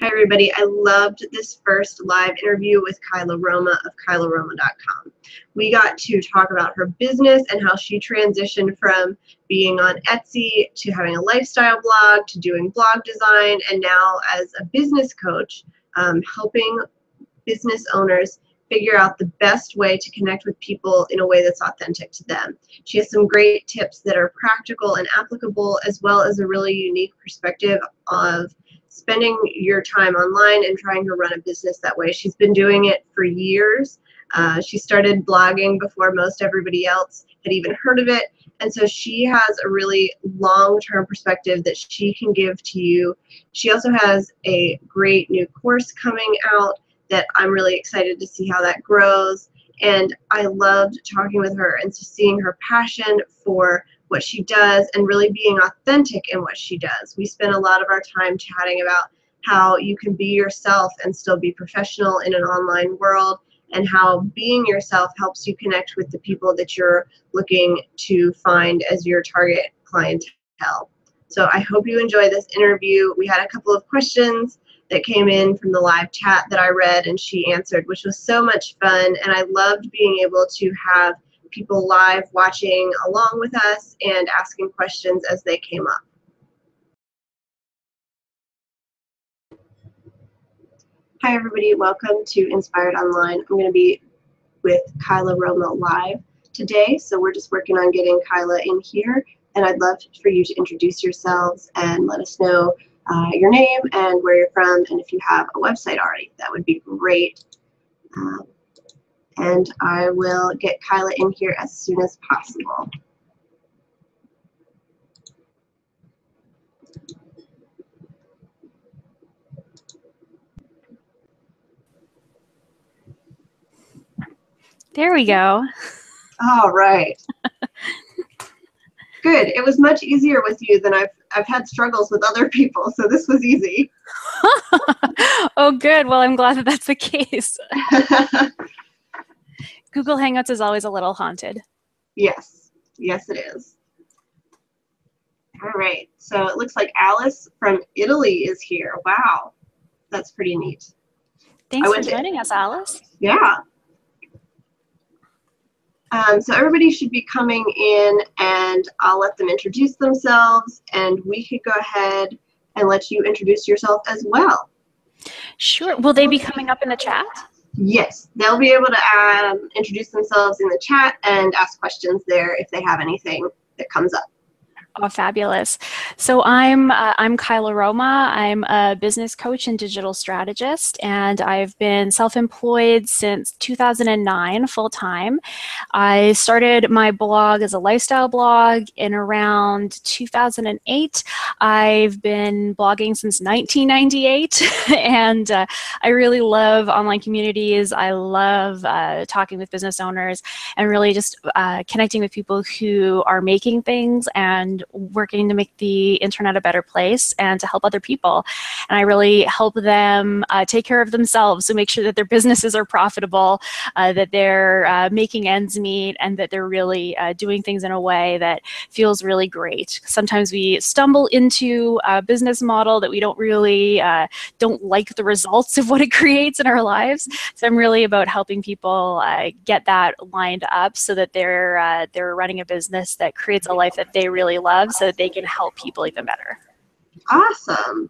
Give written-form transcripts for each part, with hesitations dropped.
Hi, everybody. I loved this first live interview with Kyla Roma of KylaRoma.com. We got to talk about her business and how she transitioned from being on Etsy to having a lifestyle blog to doing blog design, and now as a business coach, helping business owners figure out the best way to connect with people in a way that's authentic to them. She has some great tips that are practical and applicable, as well as a really unique perspective of spending your time online and trying to run a business that way. She's been doing it for years. She started blogging before most everybody else had even heard of it. And so she has a really long-term perspective that she can give to you. She also has a great new course coming out that I'm really excited to see how that grows. And I loved talking with her and just seeing her passion for what she does and really being authentic in what she does. We spend a lot of our time chatting about how you can be yourself and still be professional in an online world, and how being yourself helps you connect with the people that you're looking to find as your target clientele. So I hope you enjoy this interview. We had a couple of questions that came in from the live chat that I read and she answered, which was so much fun. And I loved being able to have people live watching along with us and asking questions as they came up. Hi, everybody. Welcome to Inspired Online. I'm going to be with Kyla Roma live today. So we're just working on getting Kyla in here. And I'd love for you to introduce yourselves and let us know your name and where you're from, and if you have a website already, that would be great. And I will get Kyla in here as soon as possible. There we go. All right. Good. It was much easier with you than I've had struggles with other people, so this was easy. Oh, good. Well, I'm glad that that's the case. Google Hangouts is always a little haunted. Yes. Yes, it is. All right. So it looks like Alice from Italy is here. Wow. That's pretty neat. Thanks for joining us, Alice. Yeah. So everybody should be coming in, and I'll let them introduce themselves, and we could go ahead and let you introduce yourself as well. Sure. Will they be coming up in the chat? Yes, they'll be able to introduce themselves in the chat and ask questions there if they have anything that comes up. Oh, fabulous. So I'm Kyla Roma. I'm a business coach and digital strategist, and I've been self-employed since 2009 full-time. I started my blog as a lifestyle blog in around 2008. I've been blogging since 1998, and I really love online communities. I love talking with business owners and really just connecting with people who are making things and working to make the internet a better place and to help other people. And I really help them take care of themselves, so make sure that their businesses are profitable, that they're making ends meet, and that they're really doing things in a way that feels really great. Sometimes we stumble into a business model that we don't really don't like the results of what it creates in our lives. So I'm really about helping people get that lined up so that they're running a business that creates a life that they really love, so that they can help people even better. Awesome.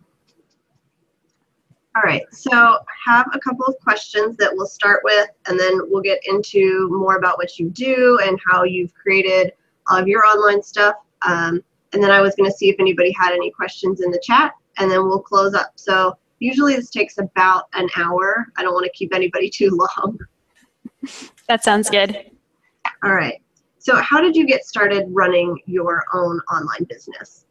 All right, so I have a couple of questions that we'll start with, and then we'll get into more about what you do and how you've created all of your online stuff. And then I was going to see if anybody had any questions in the chat, and then we'll close up. So usually this takes about an hour. I don't want to keep anybody too long. That sounds good. All right. So how did you get started running your own online business?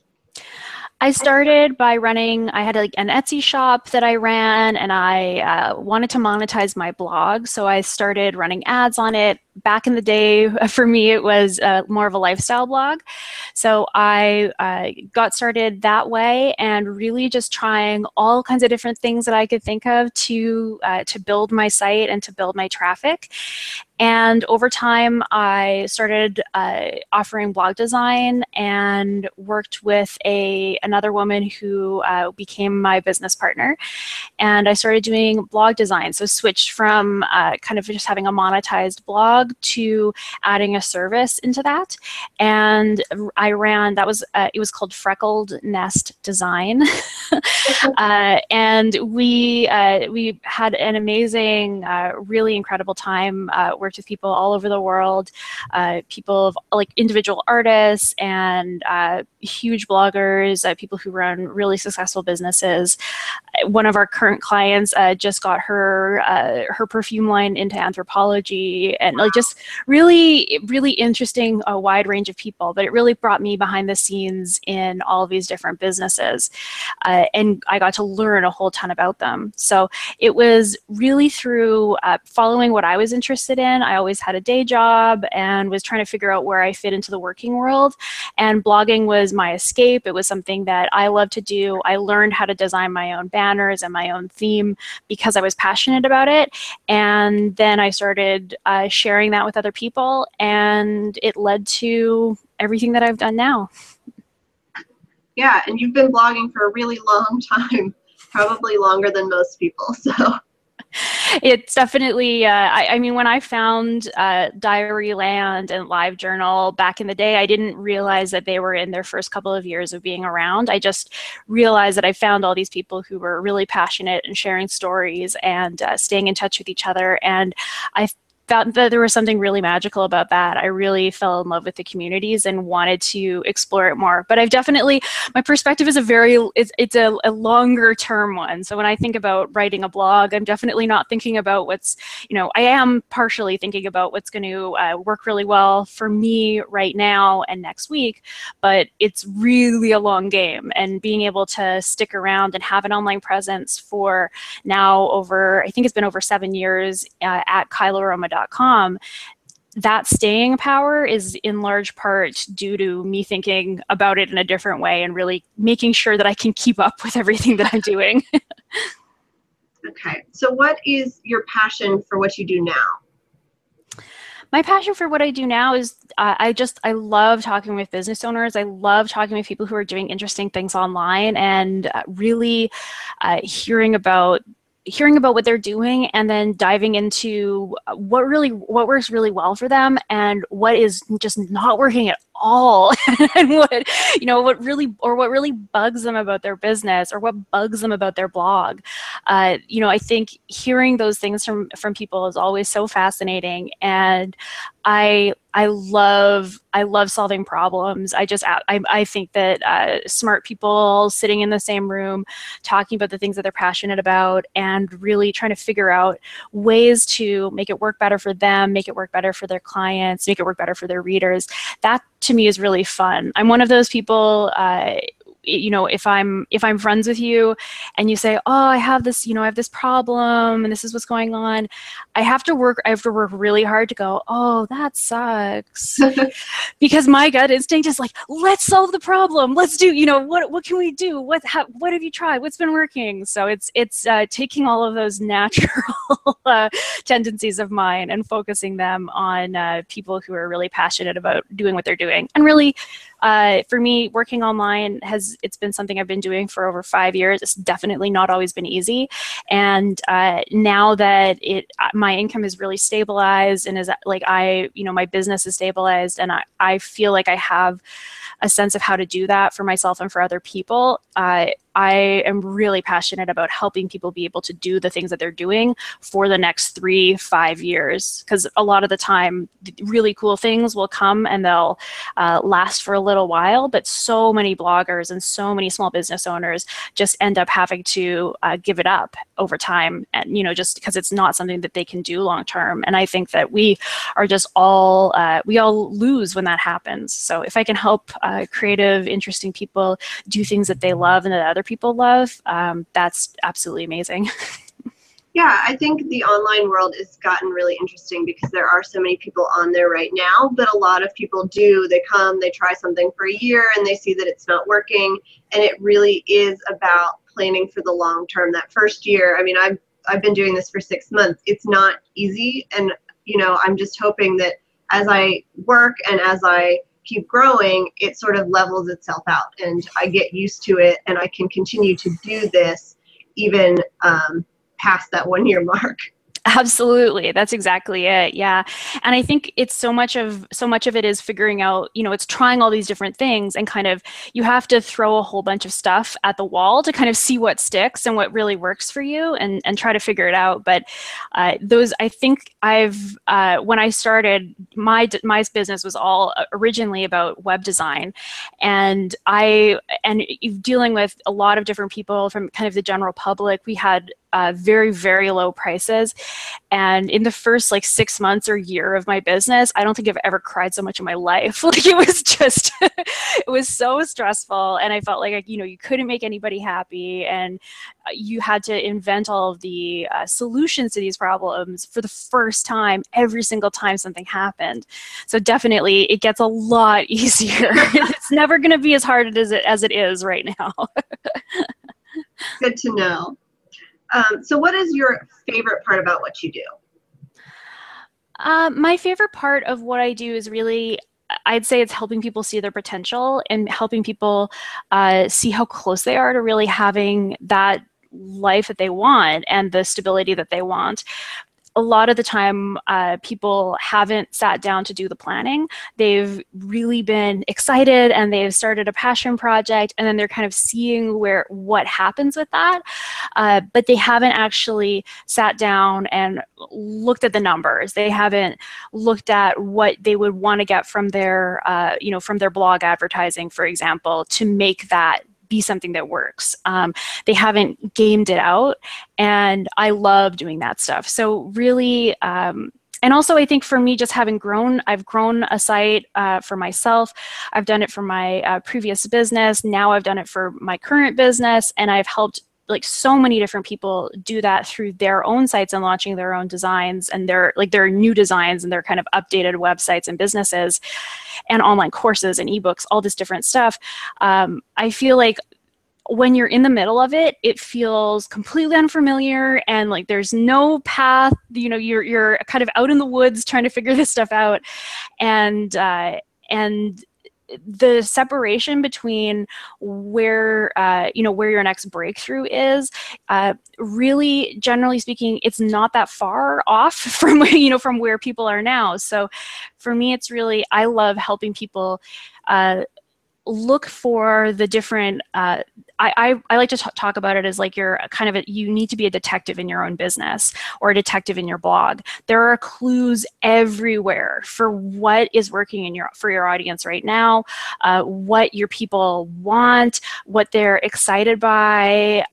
I started by running, I had like an Etsy shop that I ran, and I wanted to monetize my blog. So I started running ads on it, back in the day, for me, it was more of a lifestyle blog. So I got started that way and really just trying all kinds of different things that I could think of to build my site and to build my traffic. And over time, I started offering blog design and worked with another woman who became my business partner. And I started doing blog design. So switched from kind of just having a monetized blog to adding a service into that. And I ran, it was called Freckled Nest Design. And we had an amazing, really incredible time. Worked with people all over the world, people like individual artists and huge bloggers, people who run really successful businesses. One of our current clients just got her perfume line into Anthropology, and like just really, really interesting, a wide range of people. But it really brought me behind the scenes in all of these different businesses, and I got to learn a whole ton about them. So it was really through following what I was interested in. I always had a day job and was trying to figure out where I fit into the working world. And blogging was my escape. It was something that I love to do. I learned how to design my own banners and my own theme because I was passionate about it. And then I started sharing that with other people, and it led to everything that I've done now. Yeah, and you've been blogging for a really long time, probably longer than most people. So it's definitely, I mean, when I found Diaryland and LiveJournal back in the day, I didn't realize that they were in their first couple of years of being around. I just realized that I found all these people who were really passionate and sharing stories and staying in touch with each other. And I found that there was something really magical about that. I really fell in love with the communities and wanted to explore it more. But I've definitely, my perspective is it's a longer term one. So when I think about writing a blog, I'm definitely not thinking about what's, I am partially thinking about what's going to work really well for me right now and next week, but it's really a long game. And being able to stick around and have an online presence for now I think it's been over 7 years at KylaRoma.com. That staying power is in large part due to me thinking about it in a different way and really making sure that I can keep up with everything that I'm doing. Okay, so what is your passion for what you do now? My passion for what I do now is I love talking with business owners. I love talking with people who are doing interesting things online and really hearing about what they're doing and then diving into what works really well for them and what is just not working at all and what really bugs them about their business or what bugs them about their blog. I think hearing those things from people is always so fascinating, and I love solving problems. I think that smart people sitting in the same room talking about the things that they're passionate about and really trying to figure out ways to make it work better for them, make it work better for their clients, make it work better for their readers. That to me is really fun. I'm one of those people, if I'm friends with you and you say, oh, I have this problem and this is what's going on, I have to work really hard to go, oh, that sucks. Because my gut instinct is like, let's solve the problem. Let's do, what can we do? What have you tried? What's been working? So it's taking all of those natural tendencies of mine and focusing them on people who are really passionate about doing what they're doing. And really, for me, working online it's been something I've been doing for over 5 years. It's definitely not always been easy. And now that my income is really stabilized and is like my business is stabilized, and I feel like I have a sense of how to do that for myself and for other people. I am really passionate about helping people be able to do the things that they're doing for the next 3-5 years. Because a lot of the time, really cool things will come and they'll last for a little while. But so many bloggers and so many small business owners just end up having to give it up over time, and just because it's not something that they can do long term. And I think that we are just all lose when that happens. So if I can help creative, interesting people do things that they love and that other people love, that's absolutely amazing. Yeah, I think the online world has gotten really interesting because there are so many people on there right now, but a lot of people they come, they try something for a year and they see that it's not working. And it really is about planning for the long term. That first year, I mean, I've been doing this for 6 months. It's not easy. And, I'm just hoping that as I work and as I keep growing, it sort of levels itself out and I get used to it and I can continue to do this even past that 1 year mark. Absolutely. That's exactly it. Yeah. And I think it's so much of it is figuring out, it's trying all these different things and kind of you have to throw a whole bunch of stuff at the wall to kind of see what sticks and what really works for you and try to figure it out. But I think when I started, my business was all originally about web design, and dealing with a lot of different people from kind of the general public. We had very, very low prices. And in the first 6 months or year of my business, I don't think I've ever cried so much in my life. It was just, it was so stressful. And I felt like, you couldn't make anybody happy. And you had to invent all of the solutions to these problems for the first time, every single time something happened. So definitely it gets a lot easier. It's never going to be as hard as it is right now. Good to know. So what is your favorite part about what you do? My favorite part of what I do is really, I'd say it's helping people see their potential and helping people see how close they are to really having that life that they want and the stability that they want. A lot of the time, people haven't sat down to do the planning. They've really been excited and they've started a passion project, and then they're kind of seeing what happens with that. But they haven't actually sat down and looked at the numbers. They haven't looked at what they would want to get from their, from their blog advertising, for example, to make that be something that works. They haven't gamed it out, and I love doing that stuff. So really, and also I think for me, just having grown, I've grown a site for myself. I've done it for my previous business. Now I've done it for my current business, and I've helped so many different people do that through their own sites and launching their own designs and their new designs and their kind of updated websites and businesses and online courses and ebooks, all this different stuff. I feel like when you're in the middle of it, it feels completely unfamiliar and there's no path. You're kind of out in the woods trying to figure this stuff out, and the separation between where your next breakthrough is, really, generally speaking, it's not that far off from from where people are now. So for me, it's really, I love helping people look for the different, I like to talk about it as you're you need to be a detective in your own business or a detective in your blog. There are clues everywhere for what is working for your audience right now, what your people want, what they're excited by.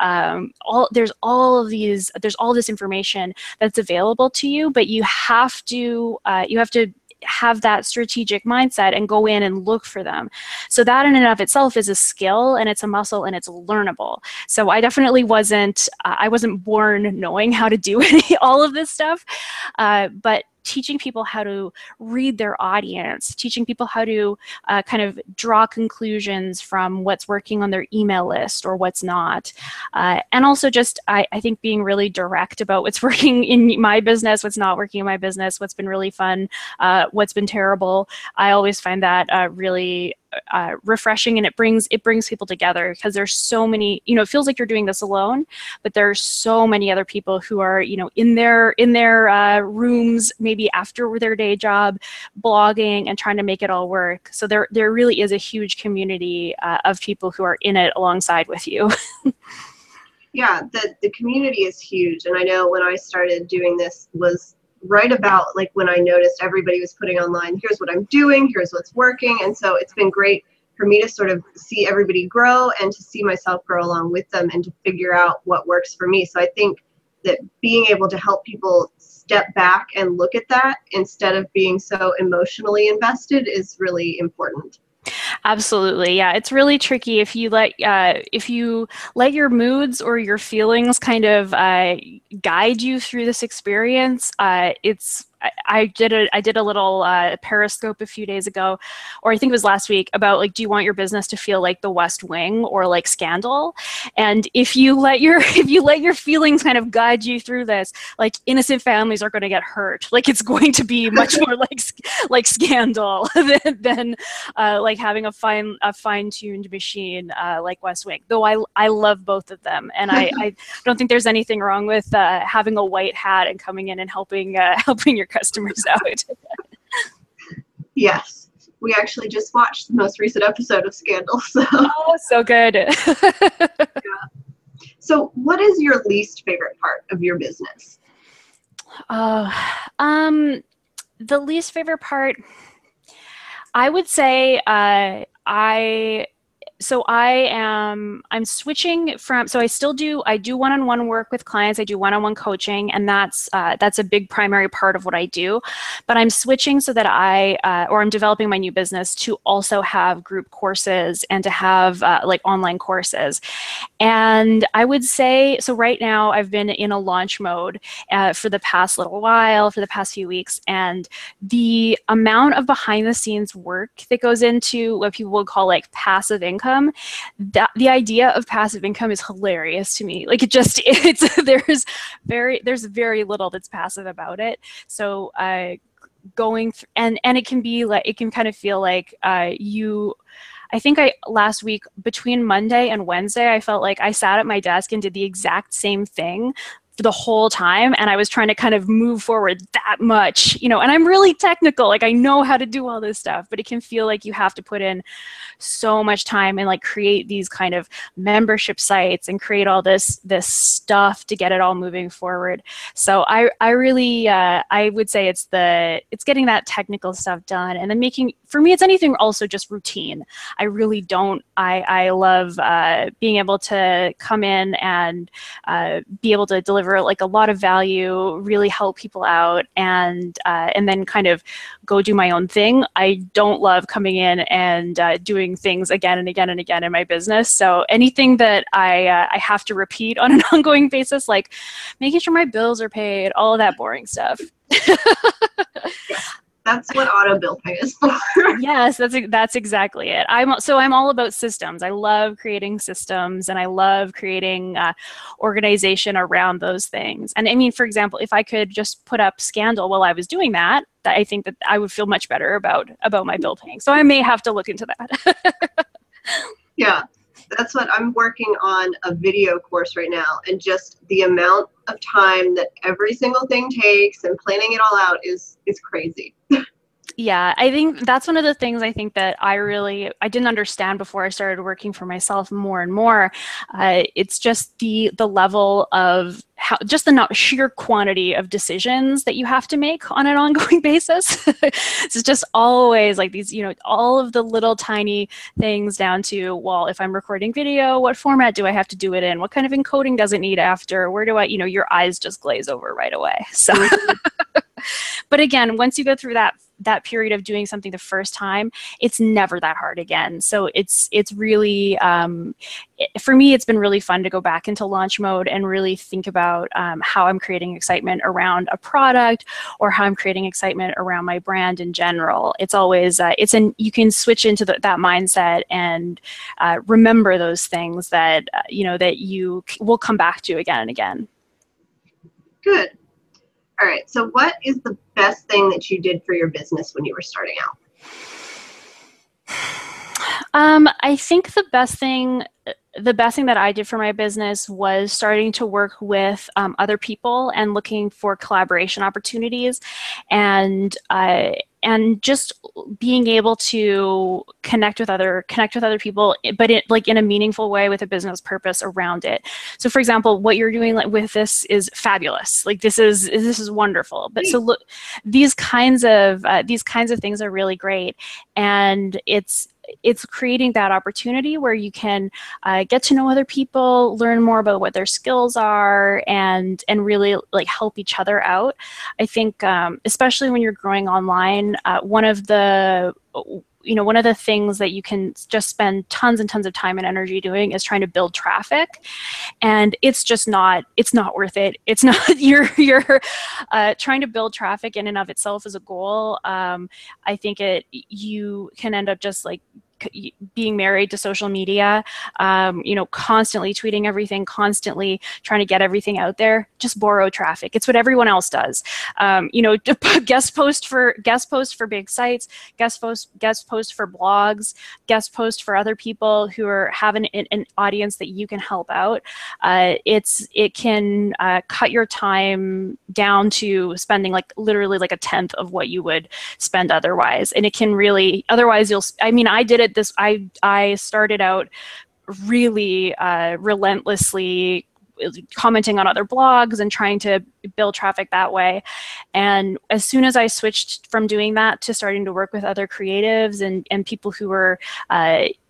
There's all this information that's available to you, but you have to have that strategic mindset and go in and look for them. So that in and of itself is a skill, and it's a muscle, and it's learnable. So I definitely wasn't born knowing how to do all of this stuff, but teaching people how to read their audience, teaching people how to kind of draw conclusions from what's working on their email list or what's not. And also just, I think being really direct about what's working in my business, what's not working in my business, what's been really fun, what's been terrible. I always find that really refreshing, and it brings people together, because there's so many, it feels like you're doing this alone, but there's so many other people who are, in their rooms, maybe after their day job, blogging and trying to make it all work. So there really is a huge community of people who are in it alongside with you. Yeah, the community is huge. And I know when I started doing this was right about when I noticed everybody was putting online, here's what I'm doing, here's what's working. And so it's been great for me to sort of see everybody grow and to see myself grow along with them and to figure out what works for me. So I think that being able to help people step back and look at that instead of being so emotionally invested is really important. Absolutely. Yeah. It's really tricky if you let your moods or your feelings kind of guide you through this experience. I did a little Periscope a few days ago, or I think it was last week, about like, do you want your business to feel like The West Wing or like Scandal? And if you let your if you let your feelings kind of guide you through this, like innocent families are going to get hurt. Like it's going to be much more like Scandal than like having a fine-tuned machine like West Wing. Though I love both of them, and I don't think there's anything wrong with having a white hat and coming in and helping helping your customers out. Yes. We actually just watched the most recent episode of Scandal. So. Oh, so good. Yeah. So what is your least favorite part of your business? Uh, the least favorite part, I would say, I'm switching from, so I do one-on-one work with clients. I do one-on-one coaching, and that's a big primary part of what I do. But I'm switching so that I'm developing my new business to also have group courses and to have like online courses. And I would say, so right now I've been in a launch mode for the past little while, for the past few weeks, and the amount of behind the scenes work that goes into what people would call like passive income, that the idea of passive income is hilarious to me. Like there's very little that's passive about it. So and it can be like, it can kind of feel like I think last week, between Monday and Wednesday, I felt like I sat at my desk and did the exact same thing for the whole time, and I was trying to kind of move forward that much, and I'm really technical, like I know how to do all this stuff, but it can feel like you have to put in so much time and like create these kind of membership sites and create all this stuff to get it all moving forward. So I really I would say it's getting that technical stuff done, and then for me it's anything also just routine. I really don't I love being able to come in and be able to deliver like a lot of value, really help people out, and then kind of go do my own thing. I don't love coming in and doing things again and again and again in my business. So anything that I have to repeat on an ongoing basis, like making sure my bills are paid, all of that boring stuff. That's what auto bill pay is for. Yes, that's exactly it. I'm all about systems. I love creating systems, and I love creating organization around those things. And I mean, for example, if I could just put up Scandal while I was doing that, I think that I would feel much better about my bill paying. So I may have to look into that. Yeah, that's what I'm working on, a video course right now, and just the amount of time that every single thing takes and planning it all out is crazy. Yeah, I think that's one of the things I think that I didn't understand before I started working for myself more and more. It's just the level of just the sheer quantity of decisions that you have to make on an ongoing basis. It's just always like these, all of the little tiny things down to, well, if I'm recording video, what format do I have to do it in? What kind of encoding does it need after? Where do your eyes just glaze over right away. So, but again, once you go through that period of doing something the first time, it's never that hard again. So it's really, for me, it's been really fun to go back into launch mode and really think about how I'm creating excitement around a product, or how I'm creating excitement around my brand in general. It's always, you can switch into that mindset and remember those things that, that you will come back to again and again. Good. All right. So what is the best thing that you did for your business when you were starting out? I think the best thing that I did for my business was starting to work with other people and looking for collaboration opportunities, and just being able to connect with other people, but in a meaningful way with a business purpose around it. So, for example, what you're doing with this is fabulous. Like this is wonderful. But so look, these kinds of things are really great, and it's creating that opportunity where you can get to know other people, learn more about what their skills are, and really like help each other out. I think especially when you're growing online, one of the one of the things that you can just spend tons and tons of time and energy doing is trying to build traffic, and it's not worth it. It's not you're trying to build traffic in and of itself as a goal. I think you can end up just like being married to social media, constantly tweeting everything, constantly trying to get everything out there. Just borrow traffic. It's what everyone else does. Guest post for big sites, guest post for blogs, guest post for other people who have an audience that you can help out. It can cut your time down to spending literally a tenth of what you would spend otherwise, and it can really otherwise I did it. I started out really relentlessly commenting on other blogs and trying to build traffic that way. And as soon as I switched from doing that to starting to work with other creatives and people who were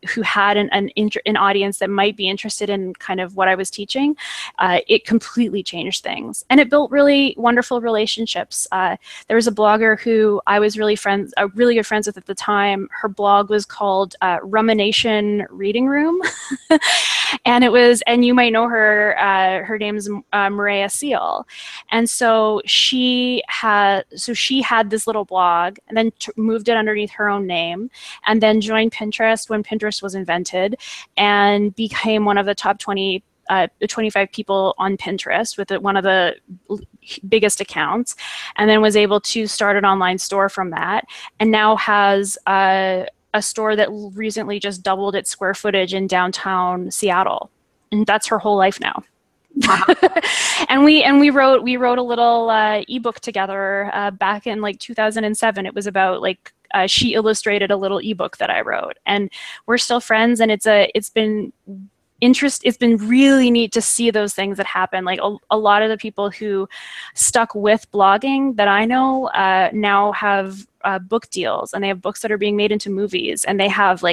who had an audience that might be interested in kind of what I was teaching, it completely changed things. And it built really wonderful relationships. There was a blogger who I was really good friends with at the time. Her blog was called Rumination Reading Room. And you might know her, her name's Maria Seal. And so she had this little blog, and then moved it underneath her own name, and then joined Pinterest when Pinterest was invented, and became one of the top 25 people on Pinterest with one of the biggest accounts, and then was able to start an online store from that, and now has a store that recently just doubled its square footage in downtown Seattle. And that's her whole life now. Wow. And we wrote a little ebook together back in 2007. It was about she illustrated a little ebook that I wrote, and we're still friends. And it's been really neat to see those things that happen. A lot of the people who stuck with blogging that I know now have book deals, and they have books that are being made into movies, and they have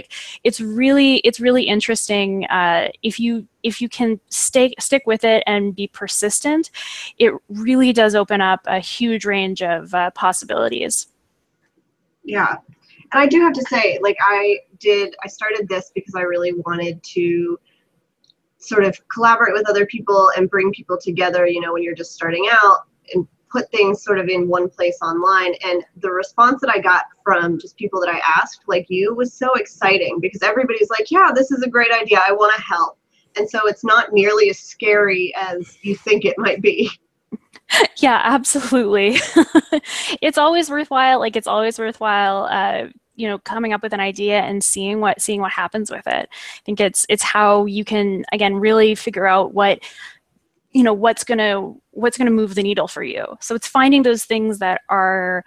it's really interesting. If you can stick with it and be persistent, it really does open up a huge range of possibilities. Yeah. And I do have to say, I started this because I really wanted to sort of collaborate with other people and bring people together, when you're just starting out, and put things sort of in one place online. And the response that I got from just people that I asked, like you, was so exciting, because everybody's like, yeah, this is a great idea. I want to help. And so it's not nearly as scary as you think it might be. Yeah, absolutely. It's always worthwhile. Coming up with an idea and seeing what happens with it. I think it's how you can, again, really figure out what's gonna move the needle for you. So it's finding those things that are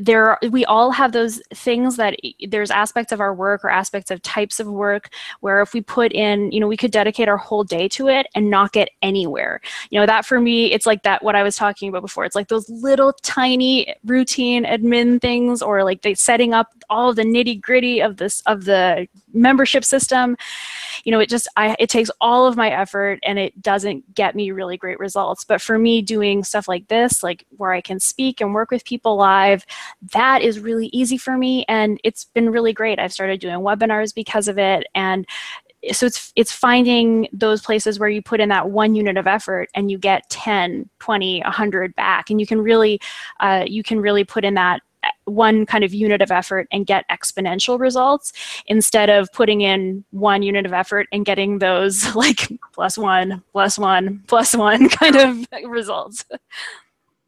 there. We all have those things that there's aspects of our work or aspects of types of work where if we put in, we could dedicate our whole day to it and not get anywhere. That for me, it's like that, what I was talking about before. It's like those little tiny routine admin things, or setting up all of the nitty gritty of the membership system. It takes all of my effort, and it doesn't get me really great results. But for me, doing stuff like this, where I can speak and work with people live, that is really easy for me, and it's been really great. I've started doing webinars because of it. And so it's finding those places where you put in that 1 unit of effort and you get 10, 20, 100 back, and you can really put in that one kind of unit of effort and get exponential results, instead of putting in 1 unit of effort and getting those plus one kind of results.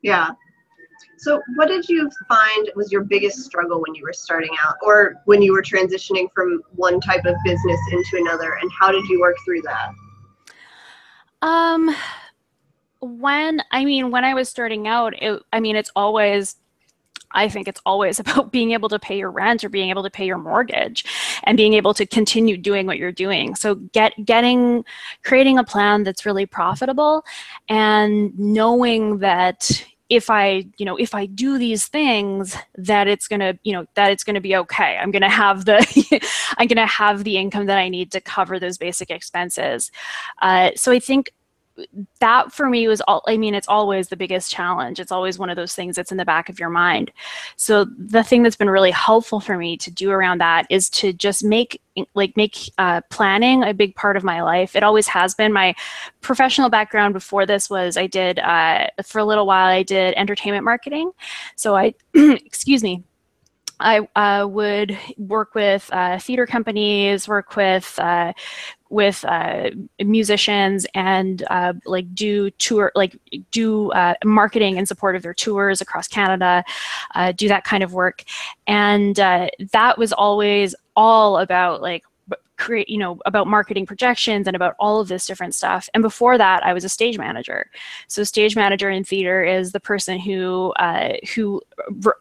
Yeah. So what did you find was your biggest struggle when you were starting out, or when you were transitioning from one type of business into another, and how did you work through that? When I was starting out, I think it's always about being able to pay your rent or being able to pay your mortgage and being able to continue doing what you're doing. So creating a plan that's really profitable, and knowing that if I do these things, that it's gonna be okay. I'm gonna have the income that I need to cover those basic expenses. So I think that for me was all, I mean, it's always the biggest challenge. It's always one of those things that's in the back of your mind. So the thing that's been really helpful for me to do around that is to just make planning a big part of my life. It always has been. My professional background before this was I did, for a little while, I did entertainment marketing. So I, excuse me, I would work with theater companies, work with musicians, and do marketing in support of their tours across Canada, do that kind of work, and that was always all about about marketing projections and about all of this different stuff. And before that, I was a stage manager. So stage manager in theater is the person who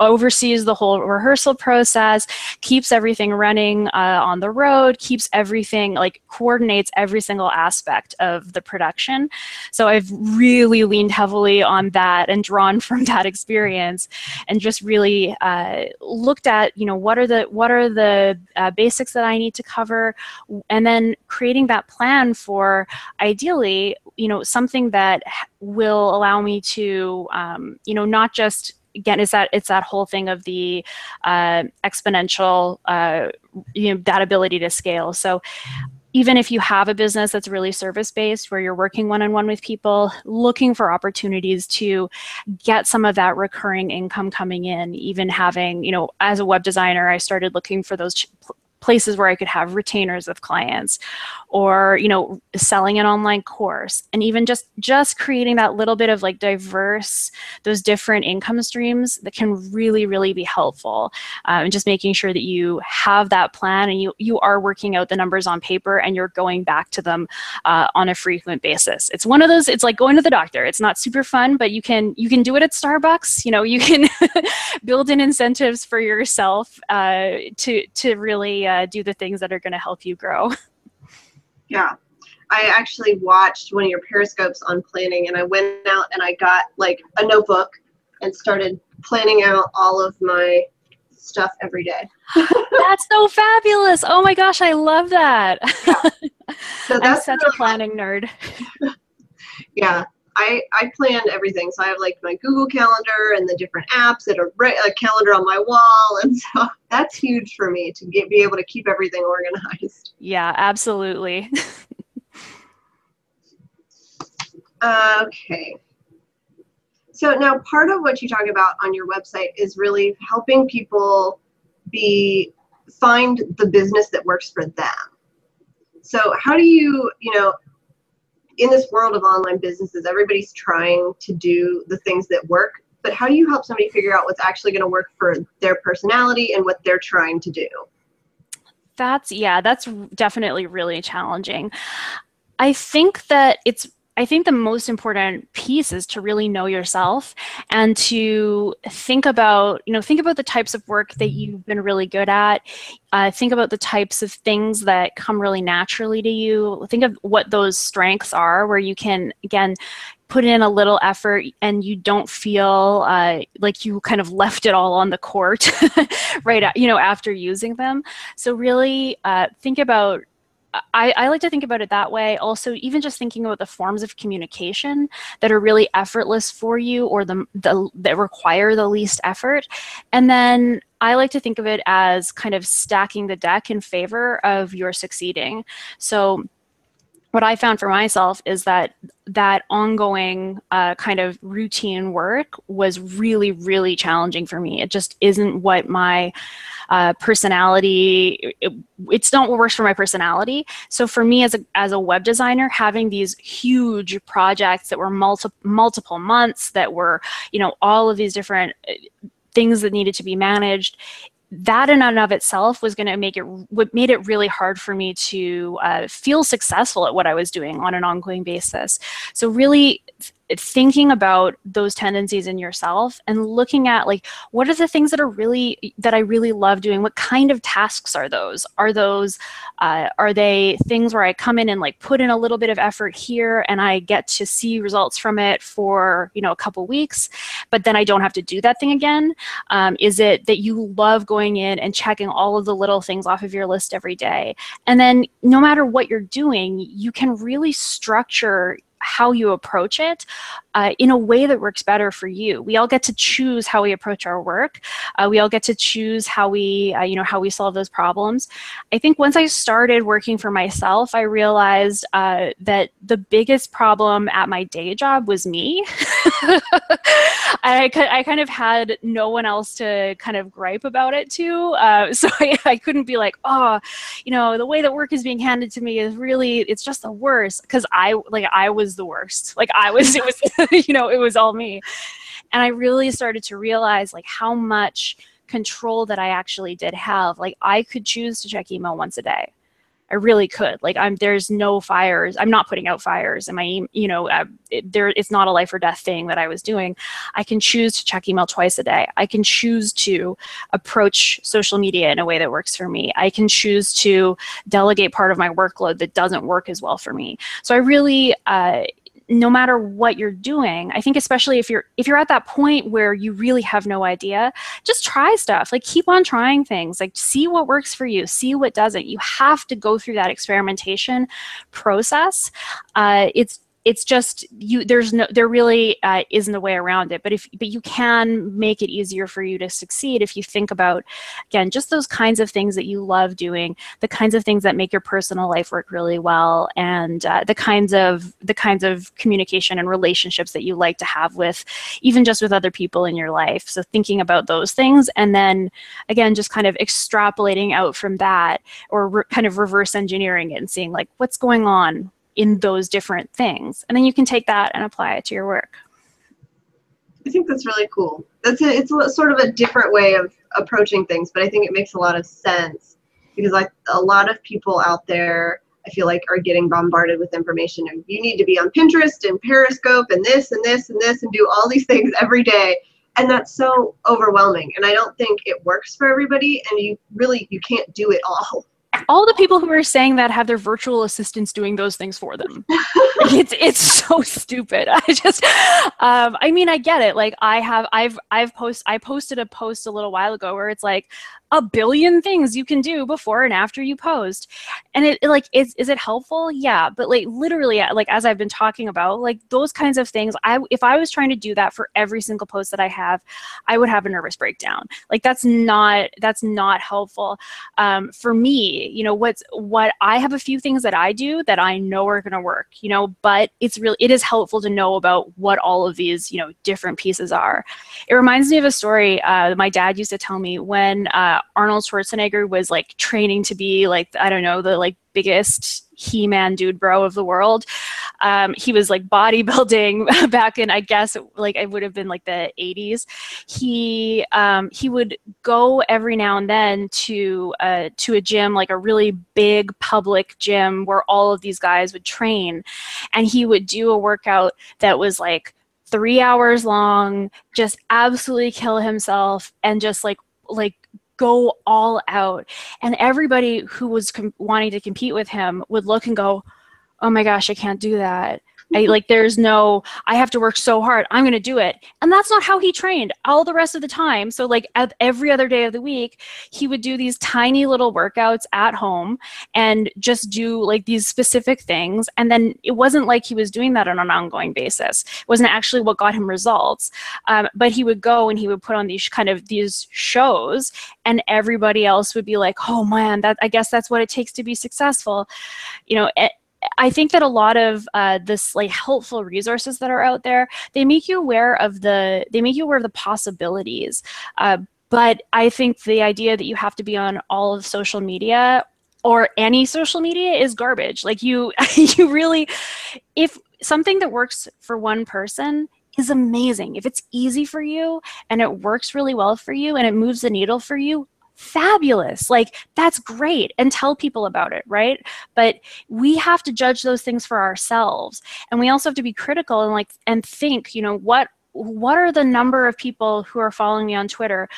oversees the whole rehearsal process, keeps everything running on the road, keeps everything, coordinates every single aspect of the production. So I've really leaned heavily on that and drawn from that experience, and just really looked at, what are the basics that I need to cover, and then creating that plan for, ideally, something that will allow me to, not just, again, it's that whole thing of the exponential, that ability to scale. So even if you have a business that's really service-based, where you're working one-on-one with people, looking for opportunities to get some of that recurring income coming in, even having, as a web designer, I started looking for those places where I could have retainers of clients, or selling an online course, and even just creating that little bit of those different income streams that can really, really be helpful, and just making sure that you have that plan, and you are working out the numbers on paper, and you're going back to them on a frequent basis. It's one of those, it's like going to the doctor. It's not super fun, but you can do it at Starbucks. You can build in incentives for yourself to really do the things that are going to help you grow. Yeah. I actually watched one of your Periscopes on planning, and I went out and I got a notebook and started planning out all of my stuff every day. That's so fabulous. Oh my gosh, I love that. Yeah. So that's I'm such a planning nerd. Yeah. I planned everything. So I have my Google Calendar and the different apps that are a calendar on my wall. And so that's huge for me to be able to keep everything organized. Yeah, absolutely. Okay. So now part of what you talk about on your website is really helping people find the business that works for them. So how do you, in this world of online businesses, everybody's trying to do the things that work, but how do you help somebody figure out what's actually going to work for their personality and what they're trying to do? That's definitely really challenging. I think the most important piece is to really know yourself, and to think about the types of work that you've been really good at. Think about the types of things that come really naturally to you. Think of what those strengths are, where you can, again, put in a little effort and you don't feel like you kind of left it all on the court right after using them. So really think about, I like to think about it that way. Also, even just thinking about the forms of communication that are really effortless for you, or that require the least effort. And then I like to think of it as kind of stacking the deck in favor of your succeeding. So what I found for myself is that ongoing kind of routine work was really, really challenging for me. It just isn't what my personality, it's not what works for my personality. So for me as a web designer, having these huge projects that were multiple months, that were, all of these different things that needed to be managed, that in and of itself was going to made it really hard for me to feel successful at what I was doing on an ongoing basis. So really thinking about those tendencies in yourself and looking at what are the things that I really love doing? What kind of tasks are those? Are they things where I come in and put in a little bit of effort here and I get to see results from it for a couple weeks, but then I don't have to do that thing again? Is it that you love going in and checking all of the little things off of your list every day? And then no matter what you're doing, you can really structure how you approach it in a way that works better for you. We all get to choose how we approach our work. We all get to choose how we, how we solve those problems. I think once I started working for myself, I realized that the biggest problem at my day job was me. I kind of had no one else to kind of gripe about it to. So I couldn't be like, oh, the way that work is being handed to me is really, it's just the worst. Because I was the worst. It was, it was all me. And I really started to realize like how much control that I actually did have. Like I could choose to check email once a day. I really could. Like there's no fires. I'm not putting out fires in my, it's not a life or death thing that I was doing. I can choose to check email twice a day. I can choose to approach social media in a way that works for me. I can choose to delegate part of my workload that doesn't work as well for me. So I really, no matter what you're doing, I think especially if you're at that point where you really have no idea, just try stuff. Like keep on trying things. Like see what works for you, see what doesn't. You have to go through that experimentation process. It's just there really isn't a way around it. But you can make it easier for you to succeed if you think about, again, just those kinds of things that you love doing, the kinds of things that make your personal life work really well, and the kinds of communication and relationships that you like to have with, even just with other people in your life. So thinking about those things, and then again, just kind of extrapolating out from that, or kind of reverse engineering it and seeing like what's going on in those different things. And then you can take that and apply it to your work. I think that's really cool. It's sort of a different way of approaching things, but I think it makes a lot of sense because a lot of people out there, I feel like, are getting bombarded with information. And you need to be on Pinterest and Periscope and this and this and this and do all these things every day. And that's so overwhelming. And I don't think it works for everybody. And you can't do it all. All the people who are saying that have their virtual assistants doing those things for them. It's so stupid. I mean, I get it. Like I posted a post a little while ago where it's like 1 billion things you can do before and after you post. And is it helpful? Yeah. But like literally, like as I've been talking about, like those kinds of things, if I was trying to do that for every single post that I have, I would have a nervous breakdown. Like that's not helpful. For me, what I have a few things that I do that I know are going to work, but it is helpful to know about what all of these, different pieces are. It reminds me of a story my dad used to tell me when Arnold Schwarzenegger was like training to be like, I don't know, the like biggest He-Man dude bro of the world. He was like bodybuilding back in, I guess, like it would have been like the 80s. He would go every now and then to a gym, like a really big public gym where all of these guys would train, and he would do a workout that was like 3 hours long, just absolutely kill himself and just like go all out. And everybody who was wanting to compete with him would look and go, oh my gosh, I can't do that. I have to work so hard. I'm going to do it. And that's not how he trained all the rest of the time. So like every other day of the week, he would do these tiny little workouts at home and just do like these specific things. And then it wasn't like he was doing that on an ongoing basis. It wasn't actually what got him results. But he would go and he would put on these shows, and everybody else would be like, oh man, I guess that's what it takes to be successful. I think that a lot of this like helpful resources that are out there, they make you aware of the possibilities. But I think the idea that you have to be on all of social media or any social media is garbage. Like you really, if something that works for one person is amazing, if it's easy for you and it works really well for you and it moves the needle for you, fabulous. Like that's great, and tell people about it, right? But we have to judge those things for ourselves, and we also have to be critical and think, what are the number of people who are following me on Twitter?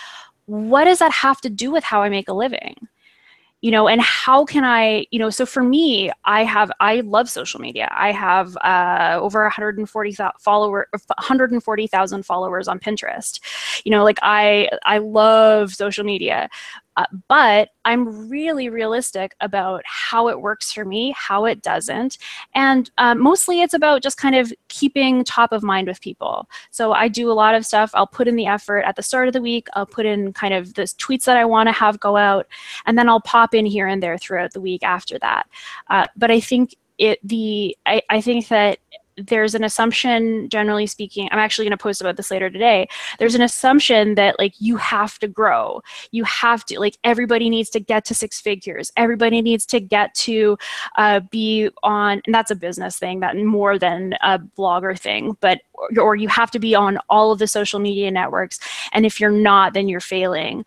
What does that have to do with how I make a living? And how can I, so for me, I love social media. I have over 140,000 followers on Pinterest. I love social media, But I'm really realistic about how it works for me, how it doesn't. And mostly it's about just kind of keeping top of mind with people. So I do a lot of stuff. I'll put in the effort at the start of the week. I'll put in kind of the tweets that I want to have go out, and then I'll pop in here and there throughout the week after that. But I think I think that there's an assumption, generally speaking, I'm actually going to post about this later today. There's an assumption that like you have to grow. You have to, like, everybody needs to get to 6 figures. Everybody needs to get to be on, and that's a business thing, that more than a blogger thing, but, or you have to be on all of the social media networks. And if you're not, then you're failing.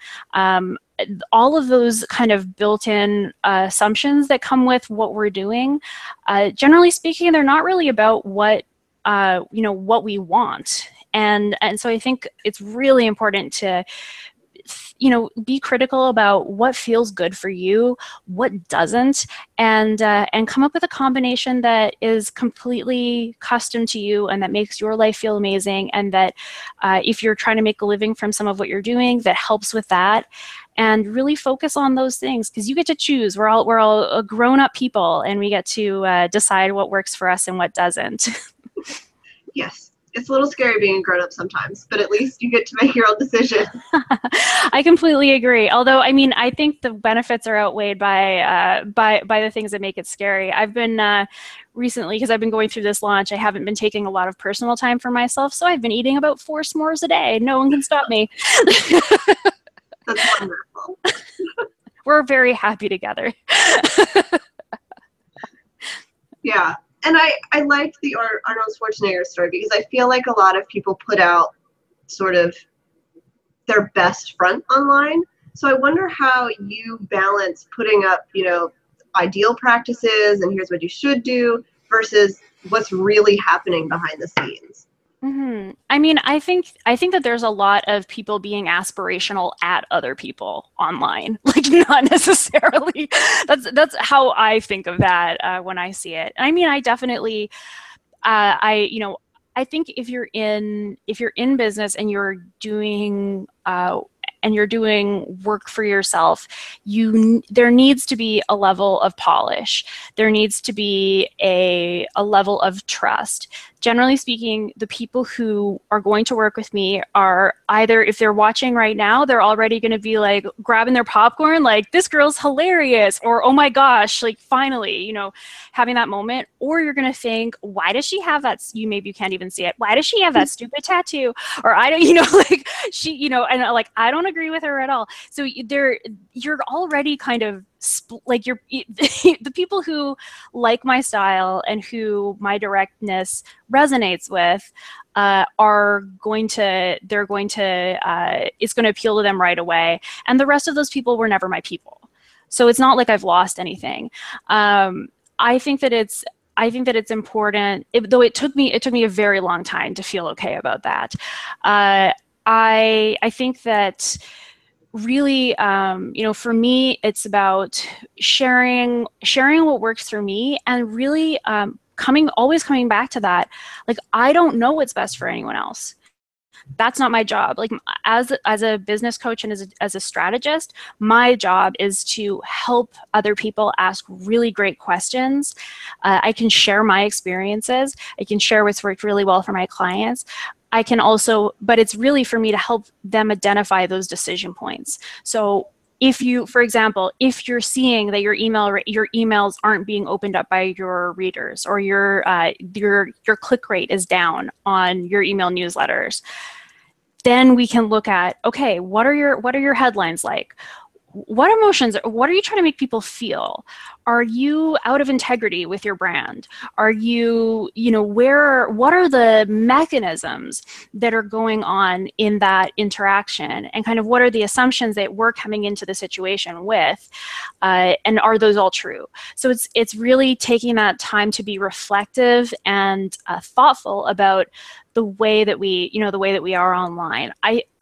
All of those kind of built-in assumptions that come with what we're doing, generally speaking, they're not really about what what we want. And so I think it's really important to be critical about what feels good for you, what doesn't, and come up with a combination that is completely custom to you and that makes your life feel amazing, and that if you're trying to make a living from some of what you're doing, that helps with that. And really focus on those things, because you get to choose. We're all grown-up people, and we get to decide what works for us and what doesn't. Yes. It's a little scary being a grown-up sometimes, but at least you get to make your own decision. I completely agree. Although, I mean, I think the benefits are outweighed by the things that make it scary. I've been recently, because I've been going through this launch, I haven't been taking a lot of personal time for myself, so I've been eating about 4 s'mores a day. No one can stop me. That's wonderful. We're very happy together. Yeah. And I liked the Arnold Schwarzenegger story, because I feel like a lot of people put out sort of their best front online. So I wonder how you balance putting up, ideal practices and here's what you should do versus what's really happening behind the scenes. Mm-hmm. I mean, I think that there's a lot of people being aspirational at other people online, like not necessarily. That's how I think of that when I see it. I mean, I definitely, I think if you're in business and you're doing work for yourself, there needs to be a level of polish. There needs to be a level of trust. Generally speaking, the people who are going to work with me are either, if they're watching right now, they're already going to be like grabbing their popcorn, like, this girl's hilarious, or oh my gosh, like, finally, having that moment. Or you're going to think, why does she have that? Maybe you can't even see it. Why does she have that stupid tattoo? Or I don't, like, she, and like, I don't agree with her at all. So you're already kind of like, you're the people who like my style and who my directness resonates with it's going to appeal to them right away. And the rest of those people were never my people. So it's not like I've lost anything. I think that it's important, though it took me a very long time to feel okay about that. I think that really, for me, it's about sharing what works for me, and really always coming back to that. Like, I don't know what's best for anyone else. That's not my job. Like, as a business coach and as a strategist, my job is to help other people ask really great questions. I can share my experiences. I can share what's worked really well for my clients. I can also, but it's really for me to help them identify those decision points. So if you, for example, if you're seeing that your emails aren't being opened up by your readers, or your click rate is down on your email newsletters, then we can look at, okay, what are your headlines like? What emotions, what are you trying to make people feel? Are you out of integrity with your brand? Are you, what are the mechanisms that are going on in that interaction? And kind of what are the assumptions that we're coming into the situation with? And are those all true? So it's really taking that time to be reflective and thoughtful about the way that we are online.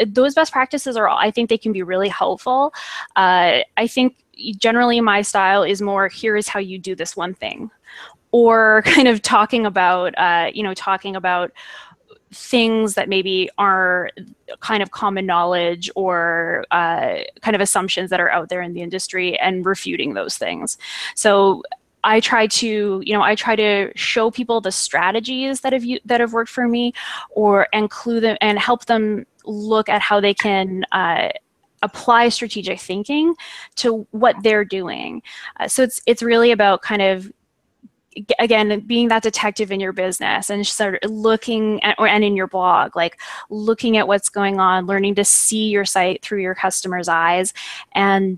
Those best practices I think they can be really helpful. I think generally my style is more, here is how you do this one thing, or kind of talking about things that maybe are kind of common knowledge or kind of assumptions that are out there in the industry and refuting those things. So I try to show people the strategies that have worked for me, or include them and help them look at how they can apply strategic thinking to what they're doing. So it's really about kind of, again, being that detective in your business and sort of looking at, and in your blog, like looking at what's going on, learning to see your site through your customers' eyes, and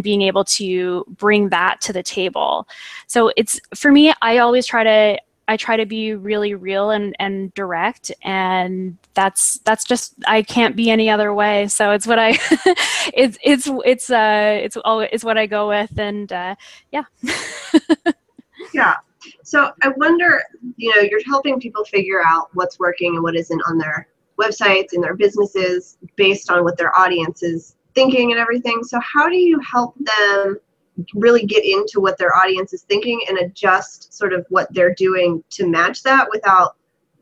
being able to bring that to the table. So it's, for me, I try to be really real and direct, and that's just, I can't be any other way. So it's what I it's what I go with, and yeah. Yeah. So I wonder, you're helping people figure out what's working and what isn't on their websites and their businesses based on what their audience is thinking and everything. So how do you help them really get into what their audience is thinking and adjust sort of what they're doing to match that without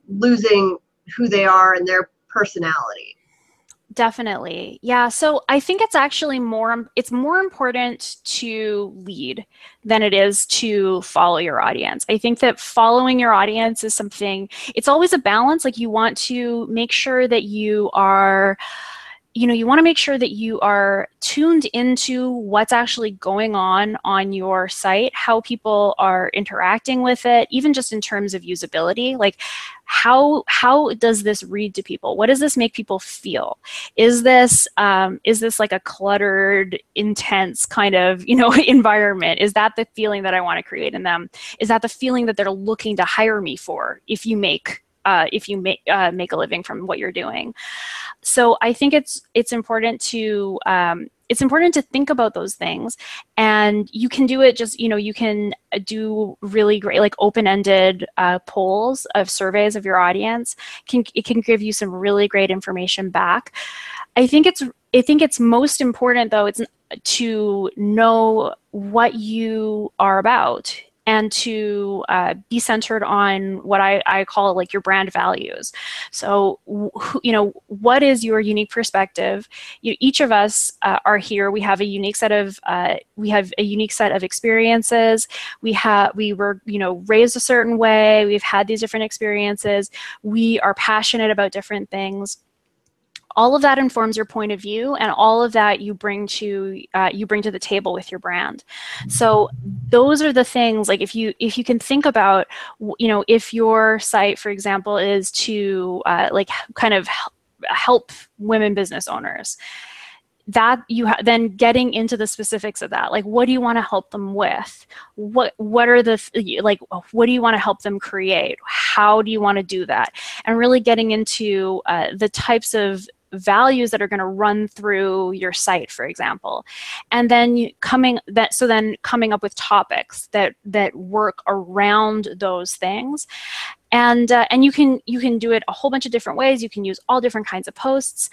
losing who they are and their personality? Definitely. Yeah. So I think it's actually it's more important to lead than it is to follow your audience. I think that following your audience is something, it's always a balance. Like, you want to make sure that you are, you want to make sure that you are tuned into what's actually going on your site, how people are interacting with it, even just in terms of usability. Like, how does this read to people? What does this make people feel? Is this like a cluttered, intense kind of, environment? Is that the feeling that I want to create in them? Is that the feeling that they're looking to hire me for if you make a living from what you're doing? So I think it's important to think about those things, and you can do it just, you can do really great, like, open-ended polls of surveys of your audience. It can give you some really great information back. I think it's most important, though, it's to know what you are about, and to be centered on what I call, like, your brand values. So, what is your unique perspective? Each of us are here. We have a unique set of experiences. We were raised a certain way. We've had these different experiences. We are passionate about different things. All of that informs your point of view, and all of that you bring to the table with your brand. So those are the things, like, if you can think about, if your site, for example, is to like, kind of help women business owners, that then getting into the specifics of that, like, what do you want to help them with? What are the, like, what do you want to help them create? How do you want to do that? And really getting into the types of values that are going to run through your site, for example, and then coming up with topics that work around those things. And you can do it a whole bunch of different ways. You can use all different kinds of posts.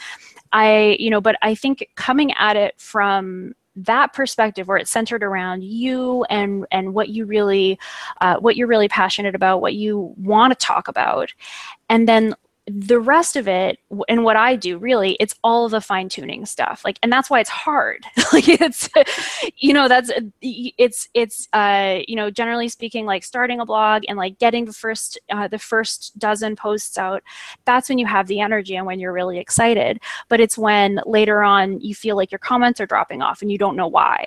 But I think coming at it from that perspective, where it's centered around you and what you're really passionate about, what you want to talk about, and then the rest of it, and what I do, really, it's all the fine-tuning stuff. Like, and that's why it's hard. Like, it's, generally speaking, like, starting a blog and, like, getting the first dozen posts out, that's when you have the energy and when you're really excited. But it's when later on you feel like your comments are dropping off and you don't know why.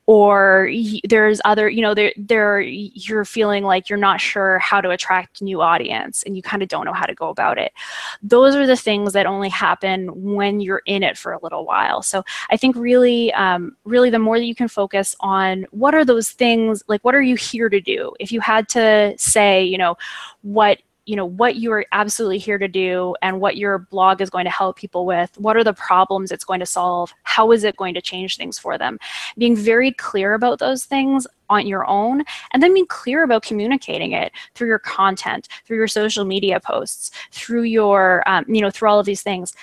Or there's other, you're feeling like you're not sure how to attract a new audience, and you kind of don't know how to go about it. Those are the things that only happen when you're in it for a little while. So I think really the more that you can focus on what are those things, like, what are you here to do? If you had to say, what you are absolutely here to do, and what your blog is going to help people with, what are the problems it's going to solve, how is it going to change things for them, being very clear about those things on your own, and then being clear about communicating it through your content, through your social media posts, through your, through all of these things.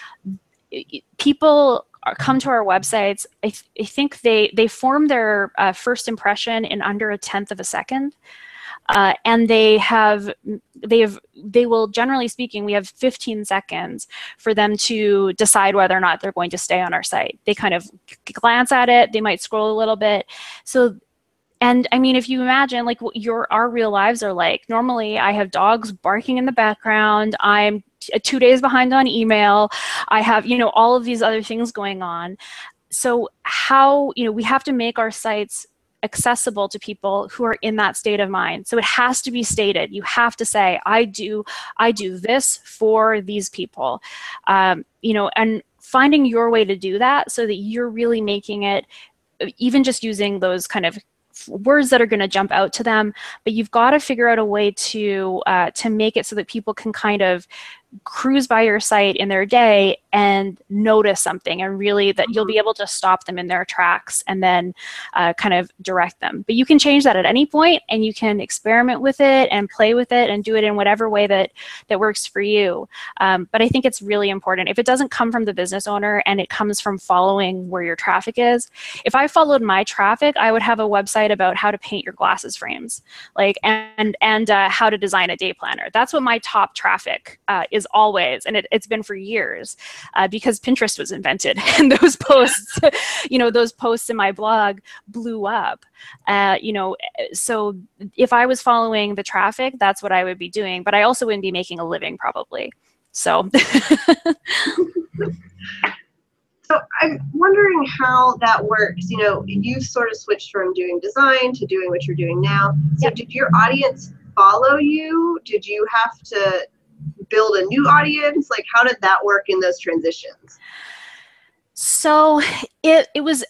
People come to our websites, I think they form their first impression in under 1/10 of a second. And they will, generally speaking, we have 15 seconds for them to decide whether or not they're going to stay on our site. They kind of glance at it, they might scroll a little bit. So, and I mean, if you imagine like what our real lives are like, normally I have dogs barking in the background, I'm 2 days behind on email, I have, all of these other things going on. So how, we have to make our sites accessible to people who are in that state of mind. So it has to be stated. You have to say, I do this for these people, and finding your way to do that so that you're really making it, even just using those kind of words that are going to jump out to them, but you've got to figure out a way to make it so that people can kind of cruise by your site in their day and notice something, and really that you'll be able to stop them in their tracks and then kind of direct them. But you can change that at any point, and you can experiment with it and play with it and do it in whatever way that works for you. But I think it's really important. If it doesn't come from the business owner and it comes from following where your traffic is, if I followed my traffic, I would have a website about how to paint your glasses frames, like and how to design a day planner. That's what my top traffic is always, and it's been for years, because Pinterest was invented, and those posts, those posts in my blog blew up. So if I was following the traffic, that's what I would be doing, but I also wouldn't be making a living probably. So. So I'm wondering how that works. You've sort of switched from doing design to doing what you're doing now. So Yep. Did your audience follow you? Did you have to build a new audience? Like, how did that work in those transitions? So it was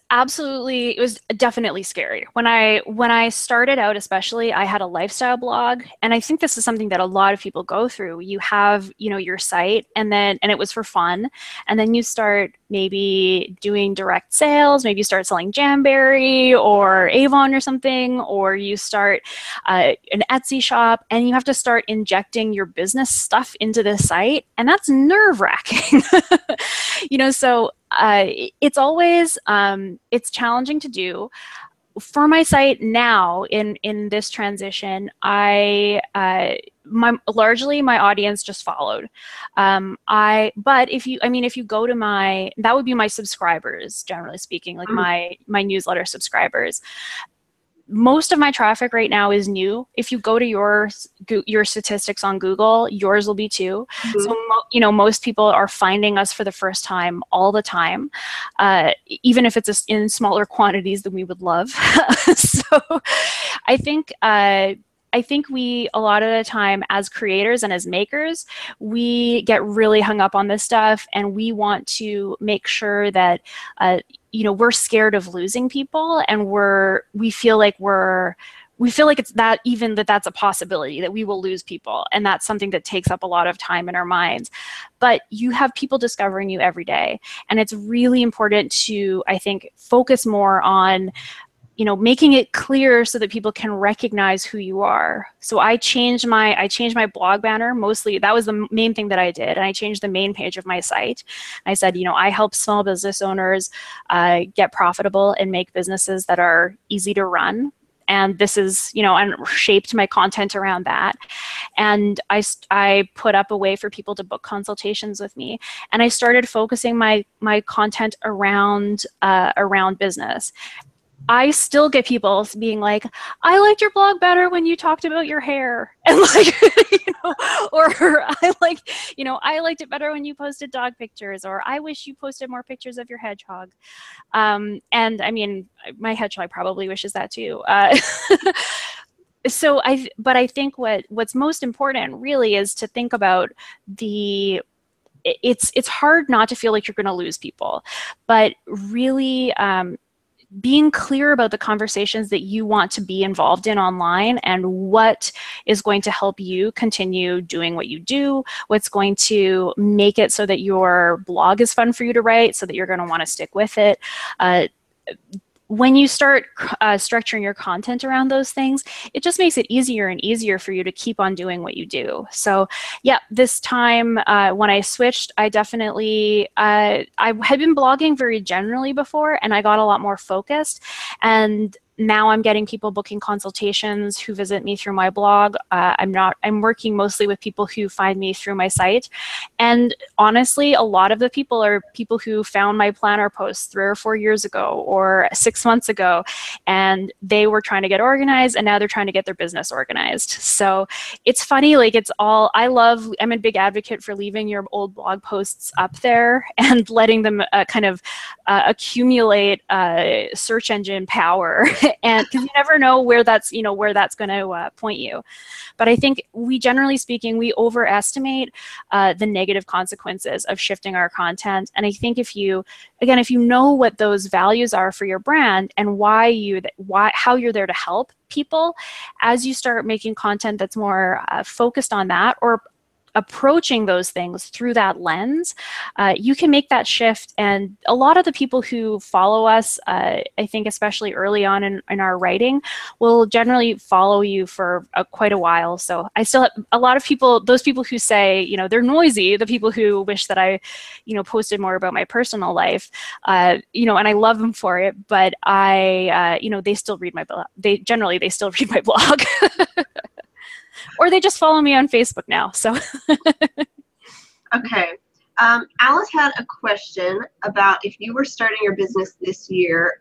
definitely scary. When I started out, especially, I had a lifestyle blog, and I think this is something that a lot of people go through. You have, your site, and it was for fun, and then you start maybe doing direct sales, maybe you start selling Jamberry or Avon or something, or you start an Etsy shop, and you have to start injecting your business stuff into the site, and that's nerve-wracking. So it's always, it's challenging to do. For my site now, in this transition, largely my audience just followed. But if you go to that would be my subscribers, generally speaking, like my newsletter subscribers. Most of my traffic right now is new. If you go to your statistics on Google, yours will be too. Mm-hmm. So most people are finding us for the first time all the time, even if it's in smaller quantities than we would love. So I think we, a lot of the time as creators and as makers, we get really hung up on this stuff, and we want to make sure that we're scared of losing people, and we feel like it's that's a possibility that we will lose people, and that's something that takes up a lot of time in our minds. But you have people discovering you every day, and it's really important to, I think, focus more on making it clear so that people can recognize who you are. So I changed my blog banner. Mostly that was the main thing that I did. And I changed the main page of my site. I said, I help small business owners get profitable and make businesses that are easy to run. And this is, and shaped my content around that. And I put up a way for people to book consultations with me. And I started focusing my content around business. I still get people being like, I liked your blog better when you talked about your hair. And or I liked it better when you posted dog pictures, or I wish you posted more pictures of your hedgehog. And I mean, my hedgehog probably wishes that too. But I think what's most important really is to think about it's hard not to feel like you're going to lose people, but really, being clear about the conversations that you want to be involved in online, and what is going to help you continue doing what you do, what's going to make it so that your blog is fun for you to write, so that you're going to want to stick with it. When you start structuring your content around those things, it just makes it easier and easier for you to keep on doing what you do. So yeah, this time when I switched, I definitely, I had been blogging very generally before, and I got a lot more focused. And now I'm getting people booking consultations who visit me through my blog. I'm working mostly with people who find me through my site. And honestly, a lot of the people are people who found my planner posts 3 or 4 years ago or 6 months ago, and they were trying to get organized, and now they're trying to get their business organized. So it's funny, like I'm a big advocate for leaving your old blog posts up there and letting them kind of accumulate search engine power, and because you never know where that's going to point you. But I think generally speaking, we overestimate the negative consequences of shifting our content. And I think if you know what those values are for your brand and how you're there to help people, as you start making content that's more focused on that, or approaching those things through that lens, you can make that shift. And a lot of the people who follow us, I think especially early on in our writing, will generally follow you for quite a while. So I still have a lot of people, those people who say, they're noisy, the people who wish that I, posted more about my personal life, and I love them for it, but they still read my blog. They still read my blog. Or they just follow me on Facebook now. So, okay. Alice had a question about if you were starting your business this year,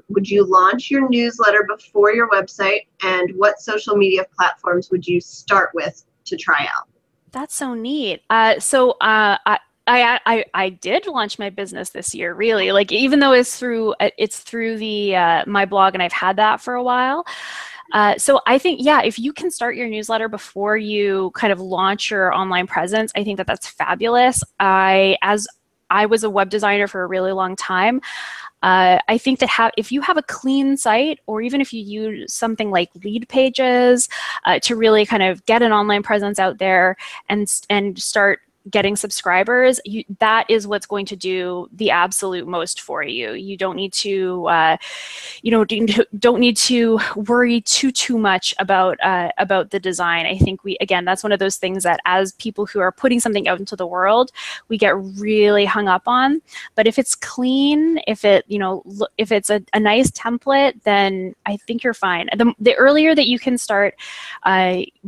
would you launch your newsletter before your website, and what social media platforms would you start with to try out? That's so neat. I did launch my business this year, really. Like, even though it's through the my blog, and I've had that for a while. So I think, if you can start your newsletter before you kind of launch your online presence, I think that that's fabulous. As I was a web designer for a really long time, I think that if you have a clean site, or even if you use something like lead pages to really kind of get an online presence out there and start getting subscribers, that is what's going to do the absolute most for you. You don't need to, don't need to worry too much about the design. I think that's one of those things that as people who are putting something out into the world, we get really hung up on. But if it's clean, if it's a nice template, then I think you're fine. The earlier that you can start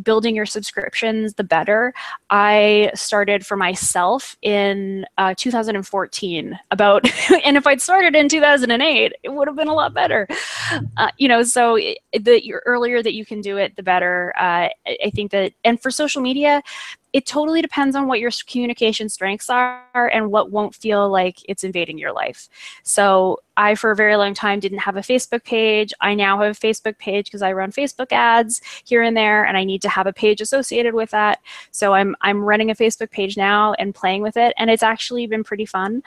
building your subscriptions, the better. I started for myself in 2014 and if I'd started in 2008, it would have been a lot better. So the earlier that you can do it, the better. I think that, and for social media, it totally depends on what your communication strengths are and what won't feel like it's invading your life. So I, for a very long time, didn't have a Facebook page. I now have a Facebook page because I run Facebook ads here and there, and I need to have a page associated with that. So I'm running a Facebook page now and playing with it, and it's actually been pretty fun.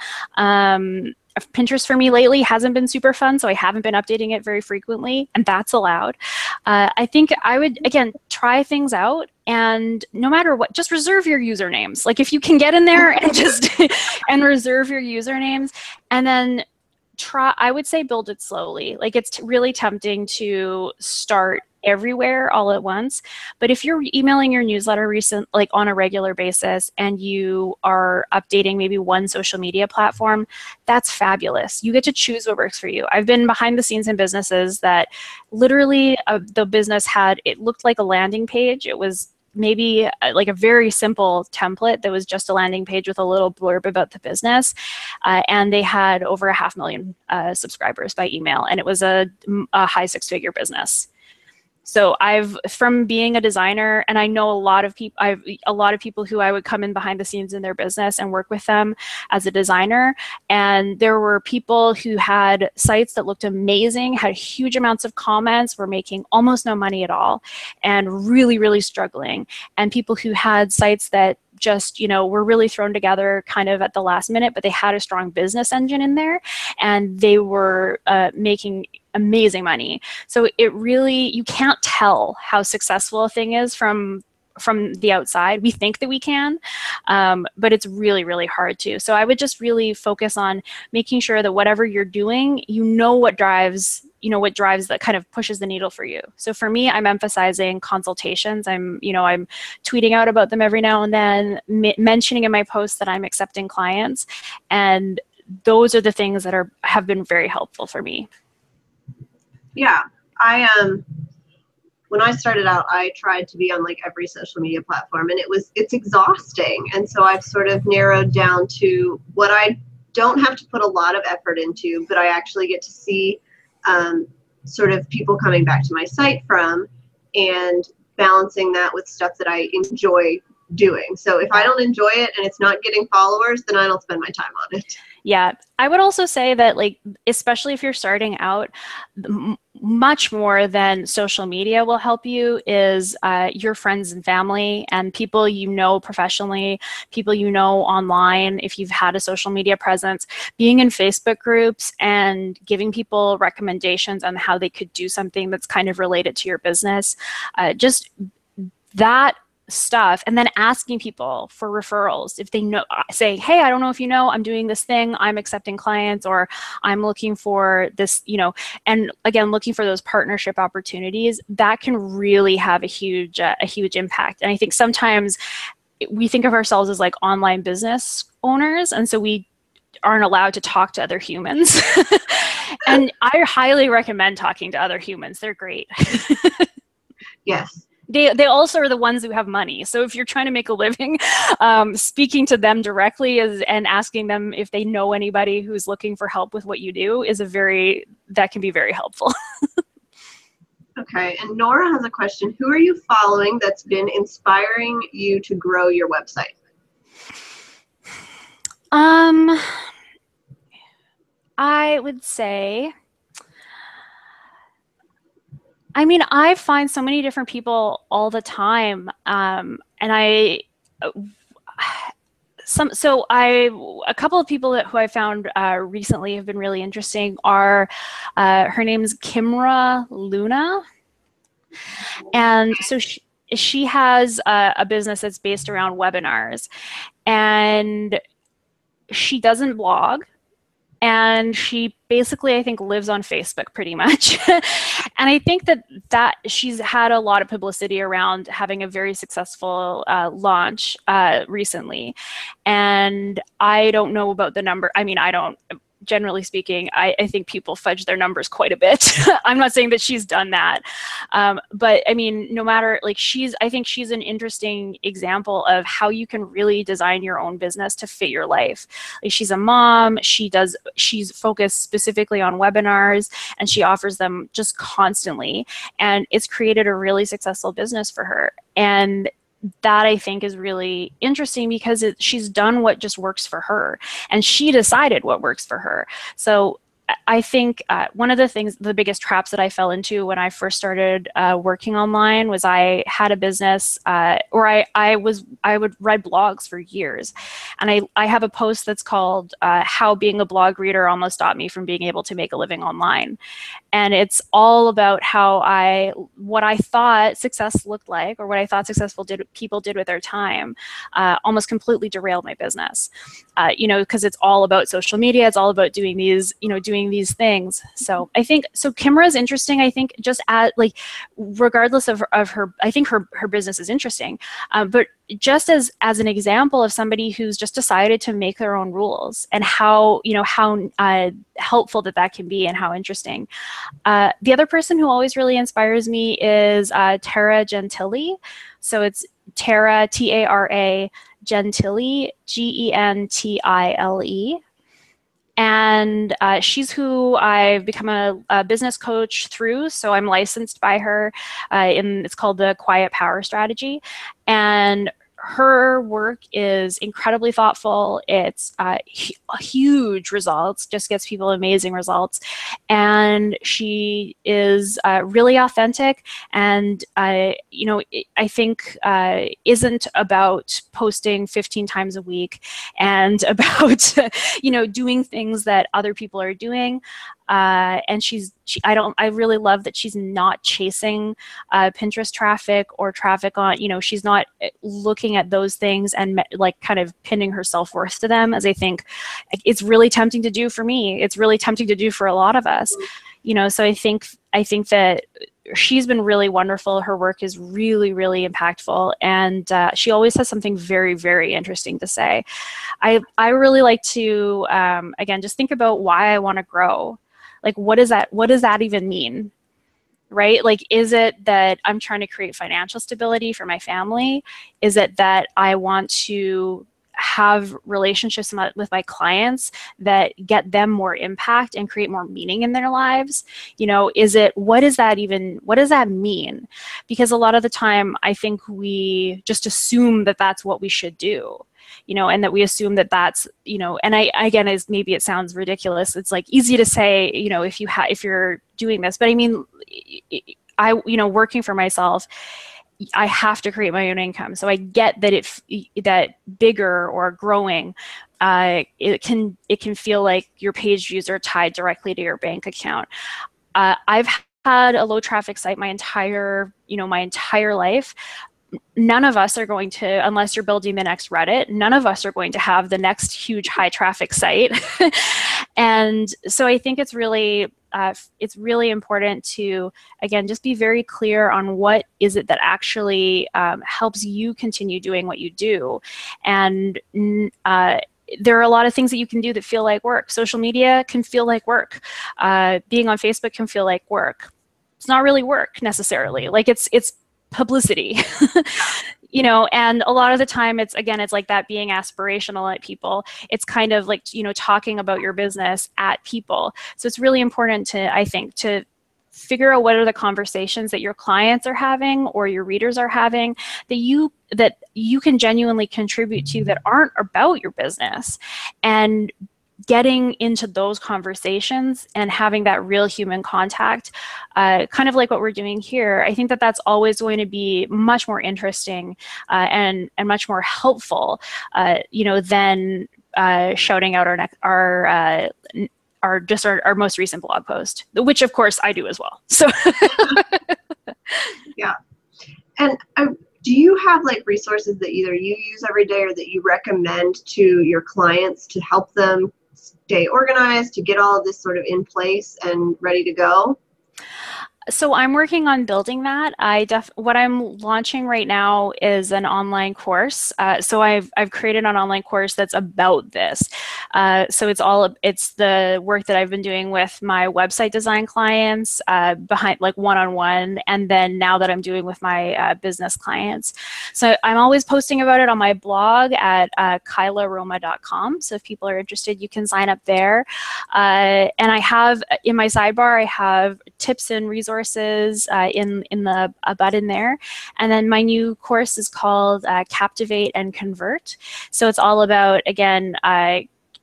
Pinterest for me lately hasn't been super fun, so I haven't been updating it very frequently, and that's allowed. I think I would, again, try things out, and no matter what, just reserve your usernames. Like, if you can get in there and just and reserve your usernames, and then I would say build it slowly. Like, it's really tempting to start everywhere all at once. But if you're emailing your newsletter on a regular basis, and you are updating maybe one social media platform, that's fabulous. You get to choose what works for you. I've been behind the scenes in businesses that literally the business it looked like a landing page. It was maybe like a very simple template that was just a landing page with a little blurb about the business. And they had over 500,000 subscribers by email, and it was a high 6-figure business. So from being a designer, and I know a lot of people who I would come in behind the scenes in their business and work with them as a designer. And there were people who had sites that looked amazing, had huge amounts of comments, were making almost no money at all, and really, really struggling. And people who had sites that just, were really thrown together kind of at the last minute, but they had a strong business engine in there, and they were making amazing money. So you can't tell how successful a thing is from the outside. We think that we can, but it's really, really hard to. So I would just really focus on making sure that whatever you're doing, what drives that kind of pushes the needle for you. So for me, I'm emphasizing consultations. I'm tweeting out about them every now and then, mentioning in my posts that I'm accepting clients. And those are the things that have been very helpful for me. Yeah. When I started out, I tried to be on like every social media platform, and it's exhausting. And so I've sort of narrowed down to what I don't have to put a lot of effort into, but I actually get to see sort of people coming back to my site from, and balancing that with stuff that I enjoy doing. So if I don't enjoy it and it's not getting followers, then I don't spend my time on it. Yeah, I would also say that, like, especially if you're starting out, much more than social media will help you is your friends and family and people you know professionally, people you know online. If you've had a social media presence, being in Facebook groups and giving people recommendations on how they could do something that's kind of related to your business, just that stuff, and then asking people for referrals if they know, say, hey, I don't know if you know, I'm doing this thing, I'm accepting clients, or I'm looking for this, and again, looking for those partnership opportunities, that can really have a huge impact. And I think sometimes we think of ourselves as like online business owners, and so we aren't allowed to talk to other humans. And I highly recommend talking to other humans. They're great. Yes. They also are the ones who have money. So if you're trying to make a living, speaking to them directly and asking them if they know anybody who's looking for help with what you do that can be very helpful. Okay, and Nora has a question. Who are you following that's been inspiring you to grow your website? I would say, I find so many different people all the time, and a couple of people who I found recently have been really interesting are, her name's Kimra Luna, and so she has a business that's based around webinars, and she doesn't blog. And she basically, I think, lives on Facebook pretty much. And I think that she's had a lot of publicity around having a very successful launch recently. And I don't know about the number. Generally speaking, I think people fudge their numbers quite a bit. I'm not saying that she's done that. But no matter, I think she's an interesting example of how you can really design your own business to fit your life. Like, she's a mom, she's focused specifically on webinars, and she offers them just constantly. And it's created a really successful business for her. And that, I think, is really interesting because she's done what just works for her, and she decided what works for her. So I think one of the biggest traps that I fell into when I first started working online was I had a business, or I would write blogs for years, and I have a post that's called "How Being a Blog Reader Almost Stopped Me from Being Able to Make a Living Online," and it's all about what I thought success looked like, or what I thought successful people did with their time, almost completely derailed my business. Because it's all about social media, it's all about doing these things. So I think Kimra is interesting. I think just regardless of her, I think her business is interesting, but just as an example of somebody who's just decided to make their own rules, and how helpful that can be, and how interesting. The other person who always really inspires me is Tara Gentile. So it's Tara, Tara, Gentile, Gentile. And she's who I've become a business coach through. So I'm licensed by her. It's called the Quiet Power Strategy. And her work is incredibly thoughtful. It's huge results, just gets people amazing results. And she is really authentic, and I think isn't about posting 15 times a week and about doing things that other people are doing. And I really love that she's not chasing Pinterest traffic or traffic on, she's not looking at those things and kind of pinning her self-worth to them, as I think it's really tempting to do for me. It's really tempting to do for a lot of us, so I think that she's been really wonderful. Her work is really, really impactful, and she always has something very, very interesting to say. I really like to, again, just think about why I want to grow. Like, what does that even mean? right? Like, is it that I'm trying to create financial stability for my family? Is it that I want to have relationships with my clients that get them more impact and create more meaning in their lives? You know, what does that mean? Because a lot of the time I think we just assume that that's what we should do, you know, and that we assume that that's, you know, and I, again, as maybe it sounds ridiculous, it's like easy to say, you know, if you're doing this, but I mean, you know, working for myself, I have to create my own income. So I get that that bigger or growing, it can feel like your page views are tied directly to your bank account. I've had a low traffic site my entire life. None of us are going to, unless you're building the next Reddit, none of us are going to have the next huge high traffic site. And so I think it's really important to, again, just be very clear on what is it that actually helps you continue doing what you do. And there are a lot of things that you can do that feel like work. Social media can feel like work. Being on Facebook can feel like work. It's not really work necessarily. Like, it's publicity. You know, and a lot of the time it's like that, being aspirational at people. It's kind of like, you know, talking about your business at people. So it's really important to, I think, to figure out what are the conversations that your clients are having or your readers are having that you can genuinely contribute to, that aren't about your business, and getting into those conversations and having that real human contact, kind of like what we're doing here. I think that that's always going to be much more interesting and much more helpful, you know, than shouting out our most recent blog post, which of course I do as well. So yeah. And do you have like resources that either you use every day or that you recommend to your clients to help them stay organized, to get all of this sort of in place and ready to go? So I'm working on building that. What I'm launching right now is an online course. So I've created an online course that's about this. So it's the work that I've been doing with my website design clients, behind, like, one-on-one, and then now that I'm doing with my business clients. So I'm always posting about it on my blog at kylaroma.com. So if people are interested, you can sign up there. And I have in my sidebar, I have tips and resources in the button there. And then my new course is called Captivate and Convert. So it's all about, again,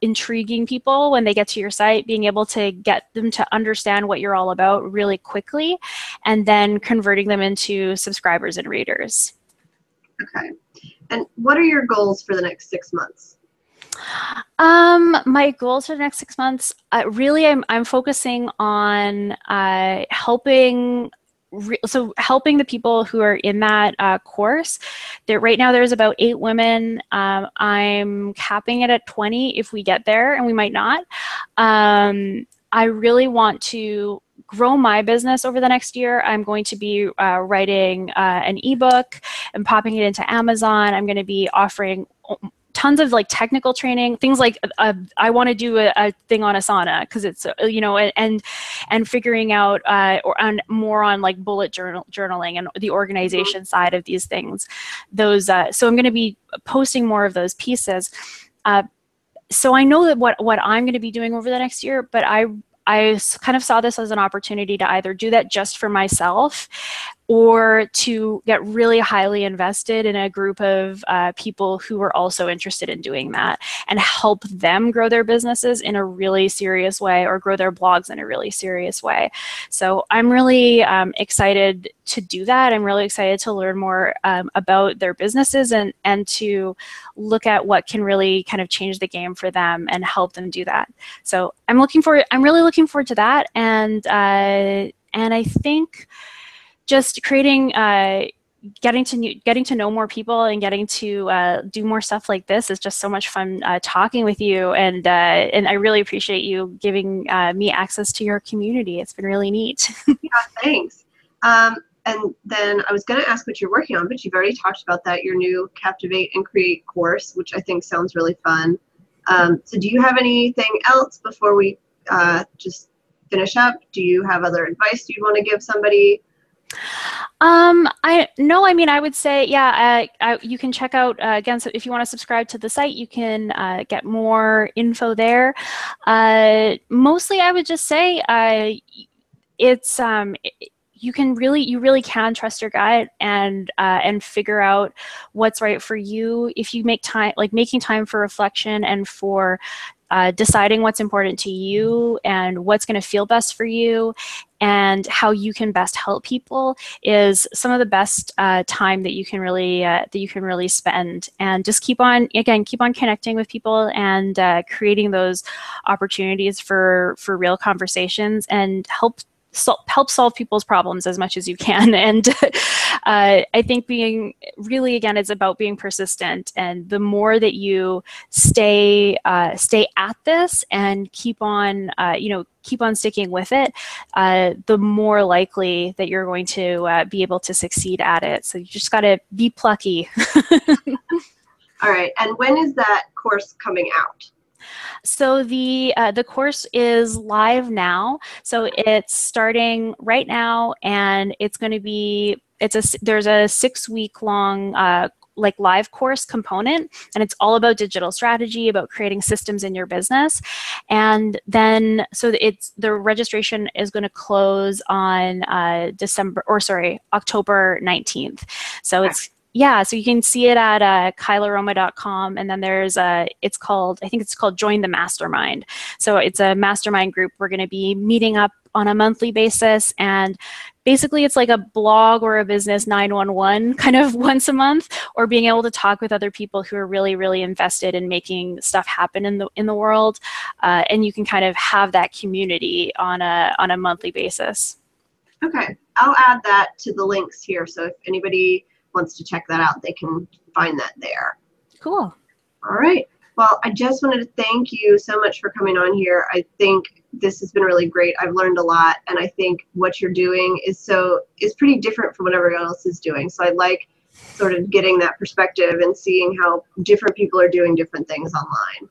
intriguing people when they get to your site, being able to get them to understand what you're all about really quickly, and then converting them into subscribers and readers. Okay. And what are your goals for the next 6 months? My goals for the next 6 months, really, I'm focusing on helping the people who are in that course. Right now there's about 8 women. I'm capping it at 20 if we get there, and we might not. I really want to grow my business over the next year. I'm going to be writing an ebook and popping it into Amazon. I'm going to be offering tons of like technical training, things like I want to do a thing on Asana, because it's you know, and figuring out more on like bullet journaling and the organization side of these things. Those so I'm going to be posting more of those pieces. So I know that what I'm going to be doing over the next year, but I kind of saw this as an opportunity to either do that just for myself, or to get really highly invested in a group of people who are also interested in doing that, and help them grow their businesses in a really serious way, or grow their blogs in a really serious way. So I'm really excited to do that. I'm really excited to learn more about their businesses, and to look at what can really kind of change the game for them and help them do that. So I'm really looking forward to that. And I think just creating, getting to know more people, and getting to do more stuff like this is just so much fun talking with you. And I really appreciate you giving me access to your community. It's been really neat. Yeah, thanks. And then I was going to ask what you're working on, but you've already talked about that, your new Captivate and Create course, which I think sounds really fun. So do you have anything else before we just finish up, do you have other advice you'd want to give somebody? I mean, I would say, yeah, you can check out, again, so if you want to subscribe to the site, you can get more info there. Mostly, I would just say it's you really can trust your gut and figure out what's right for you. If you make time, like making time for reflection and for deciding what's important to you and what's going to feel best for you and how you can best help people is some of the best time that you can really spend. And just keep on connecting with people and creating those opportunities for real conversations and help solve people's problems as much as you can. And I think again, it's about being persistent. And the more that you stay at this and keep on sticking with it, the more likely that you're going to be able to succeed at it. So you just got to be plucky. All right. And when is that course coming out? So the course is live now. So it's starting right now, and it's going to be there's a 6-week long like live course component, and it's all about digital strategy, about creating systems in your business. And then the registration is going to close on October 19th. So it's so you can see it at KylaRoma.com, and then there's I think it's called Join the Mastermind. So it's a mastermind group. We're going to be meeting up on a monthly basis, and basically it's like a blog or a business 911 kind of once a month, or being able to talk with other people who are really, really invested in making stuff happen in the world, and you can kind of have that community on a monthly basis. Okay, I'll add that to the links here, so if anybody wants to check that out, they can find that there. Cool. All right. Well, I just wanted to thank you so much for coming on here. I think this has been really great. I've learned a lot, and I think what you're doing is pretty different from what everyone else is doing. So I like sort of getting that perspective and seeing how different people are doing different things online.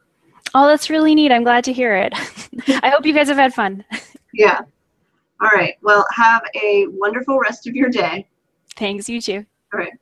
Oh, that's really neat. I'm glad to hear it. I hope you guys have had fun. Yeah. All right. Well, have a wonderful rest of your day. Thanks, you too. All right.